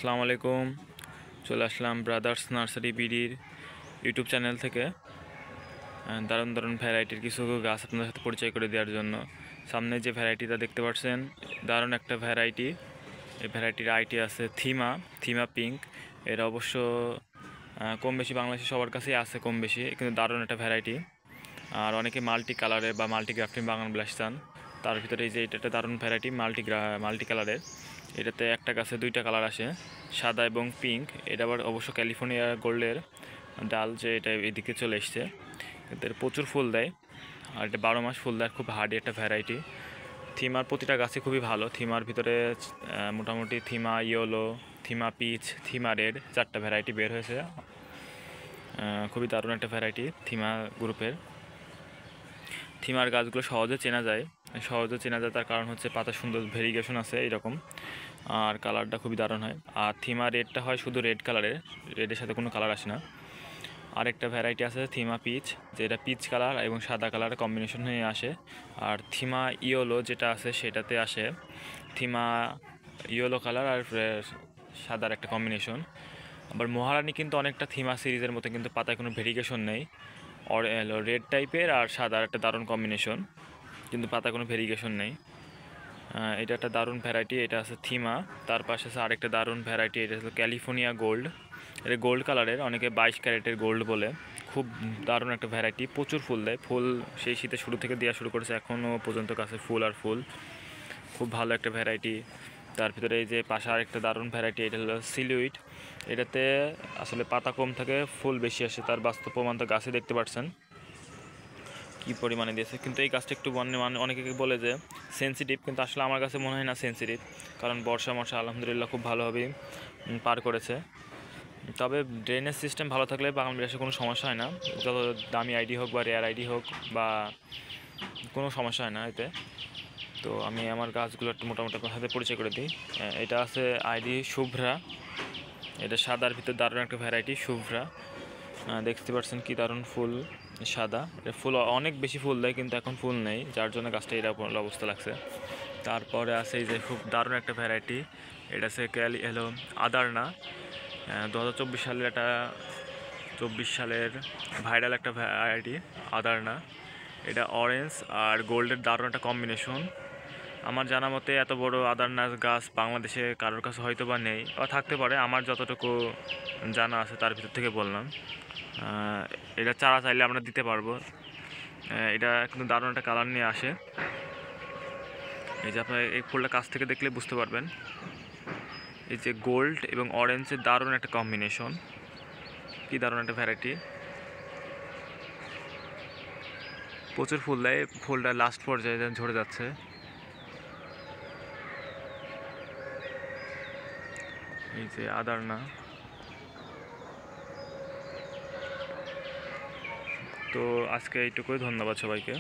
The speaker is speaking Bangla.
আসসালামু আলাইকুম। চলে আসলাম ব্রাদার্স নার্সারি বিডির ইউটিউব চ্যানেল থেকে দারুণ দারুণ ভ্যারাইটির কিছু গাছ আপনাদের সাথে পরিচয় করে দেওয়ার জন্য। সামনে যে ভ্যারাইটিটা দেখতে পাচ্ছেন দারুণ একটা ভ্যারাইটি। এই ভ্যারাইটির আইটি আছে থিমা পিঙ্ক। এরা অবশ্য কম বেশি বাংলাদেশে সবার কাছেই আছে কম বেশি, কিন্তু দারুণ একটা ভ্যারাইটি। আর অনেকে মাল্টি কালারের বা মাল্টি গ্রাফটিং বাগান বিলাস চান, তার ভিতরে এই যে এটা একটা দারুণ ভ্যারাইটি মাল্টি কালারের। এটাতে একটা গাছে দুইটা কালার আসে, সাদা এবং পিঙ্ক। এটা আবার অবশ্য ক্যালিফোর্নিয়া গোল্ডের ডাল, যে এটা এদিকে চলে এসছে। এদের প্রচুর ফুল দেয় আর এটা 12 মাস ফুল দেয়, খুব হার্ডি একটা ভ্যারাইটি। থিমার প্রতিটা গাছই খুবই ভালো। থিমার ভিতরে মোটামুটি থিমা ইয়েলো, থিমা পিচ, থিমা রেড, 4টা ভ্যারাইটি বের হয়েছে। খুবই দারুণ একটা ভ্যারাইটি থিমা গ্রুপের। থিমার গাছগুলো সহজে চেনা যায় তার কারণ হচ্ছে পাতা সুন্দর ভেরিগেশন আছে এরকম, আর কালারটা খুবই দারুণ হয়। আর থিমা রেডটা হয় শুধু রেড কালারের, রেডের সাথে কোনো কালার আসে না। আরেকটা ভ্যারাইটি আছে থিমা পিচ, যেটা পিচ কালার এবং সাদা কালারের কম্বিনেশন হয়ে আসে। আর থিমা ইয়েলো যেটা আছে সেটাতে আসে থিমা ইয়েলো কালার আর সাদার একটা কম্বিনেশন। আবার মহারানী কিন্তু অনেকটা থিমা সিরিজের মতো, কিন্তু পাতায় কোনো ভেরিগেশন নেই। রেড টাইপের আর সাদার একটা দারুণ কম্বিনেশন, কিন্তু পাতা কোনো ভেরিগেশন নেই। এটা একটা দারুণ ভ্যারাইটি, এটা আছে থিমা। তার পাশে আছে আরেকটা দারুণ ভ্যারাইটি, এটা হলো ক্যালিফোর্নিয়া গোল্ড। এটা গোল্ড কালারের, অনেকে 22 ক্যারেটের গোল্ড বলে। খুব দারুণ একটা ভ্যারাইটি, প্রচুর ফুল দেয়। ফুল সেই শীতের শুরু থেকে দেওয়া শুরু করেছে, এখনও পর্যন্ত গাছে ফুল আর ফুল। খুব ভালো একটা ভ্যারাইটি। তার ভিতরে এই যে পাশে আরেকটা দারুণ ভ্যারাইটি, এটা হলো সিলুইট। এটাতে আসলে পাতা কম থাকে, ফুল বেশি আসে, তার বাস্তব প্রমাণ তো গাছে দেখতে পাচ্ছেন কী পরিমাণে দিয়েছে। কিন্তু এই গাছটা একটু অনেকে বলে যে সেন্সিটিভ, কিন্তু আসলে আমার কাছে মনে হয় না সেন্সিটিভ, কারণ বর্ষা আলহামদুলিল্লাহ খুব ভালোভাবেই পার করেছে। তবে ড্রেনেজ সিস্টেম ভালো থাকলে বাগান বিলাসে কোনো সমস্যা হয় না, যত দামি আইডি হোক বা রেয়ার আইডি হোক বা কোনো সমস্যা হয় না এতে। তো আমি আমার গাছগুলো একটু মোটামুটি আপনার সাথে পরিচয় করে দিই। এটা আছে আইডি শুভ্রা। এটা সাদার ভিতর দারুণ একটা ভ্যারাইটি শুভ্রা। দেখতে পাচ্ছেন কি দারুণ ফুল, সাদা। এটা ফুল অনেক বেশি ফুল দেয়, কিন্তু এখন ফুল নেই, যার জন্য গাছটা এরকম অবস্থা লাগছে। তারপরে আছে এই যে খুব দারুণ একটা ভ্যারাইটি, এটা আছে আদারনা। 2024 সালের একটা 24 সালের ভাইরাল একটা ভ্যারাইটি আদারনা। এটা অরেঞ্জ আর গোল্ডের দারুণ একটা কম্বিনেশন। আমার জানা মতে এত বড় আদারনা গাছ বাংলাদেশে কারোর কাছে হয়তো বা নেই, বা থাকতে পারে। আমার যতটুকু জানা আছে তার ভিতর থেকে বললাম। এটা চারা চাইলে আমরা দিতে পারবো। এটা কিন্তু দারুণ একটা কালার নিয়ে আসে। এই যে আপনার এই ফুলটা কাছ থেকে দেখলে বুঝতে পারবেন, এই যে গোল্ড এবং অরেঞ্জের দারুণ একটা কম্বিনেশন, কি দারুণ একটা ভ্যারাইটি। প্রচুর ফুল দেয়, ফুলটা লাস্ট পর্যায়ে ঝরে যাচ্ছে। এই যে আদারনা। তো আজকে এইটুকুই, ধন্যবাদ সবাইকে।